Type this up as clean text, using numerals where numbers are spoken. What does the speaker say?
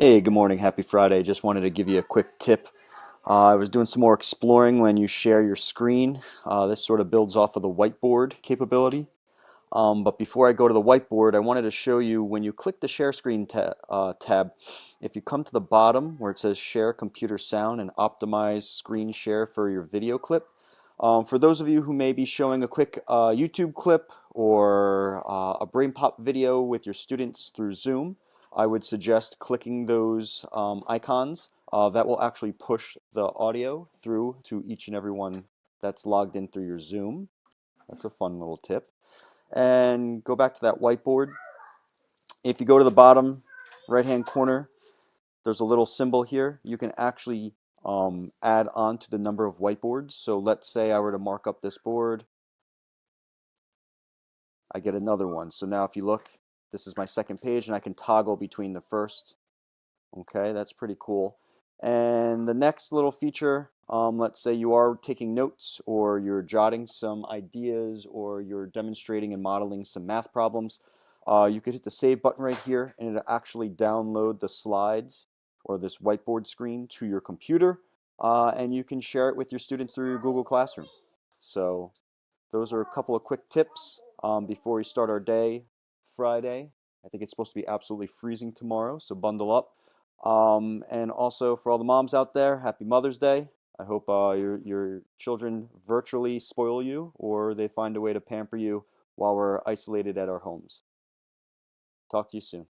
Hey, good morning. Happy Friday. Just wanted to give you a quick tip. I was doing some more exploring when you share your screen. This sort of builds off of the whiteboard capability. But before I go to the whiteboard, I wanted to show you when you click the share screen tab, if you come to the bottom where it says share computer sound and optimize screen share for your video clip. For those of you who may be showing a quick YouTube clip or a brain pop video with your students through Zoom, I would suggest clicking those icons. That will actually push the audio through to each and every one that's logged in through your Zoom. That's a fun little tip. And go back to that whiteboard. If you go to the bottom right-hand corner, there's a little symbol here. You can actually add on to the number of whiteboards. So let's say I were to mark up this board, I get another one. So now if you look, this is my second page and I can toggle between the first. Okay, that's pretty cool. And the next little feature, let's say you are taking notes or you're jotting some ideas or you're demonstrating and modeling some math problems. You could hit the save button right here and it'll actually download the slides or this whiteboard screen to your computer, and you can share it with your students through your Google Classroom. So those are a couple of quick tips before we start our day Friday. I think it's supposed to be absolutely freezing tomorrow, so bundle up. And also for all the moms out there, happy Mother's Day. I hope your children virtually spoil you or they find a way to pamper you while we're isolated at our homes. Talk to you soon.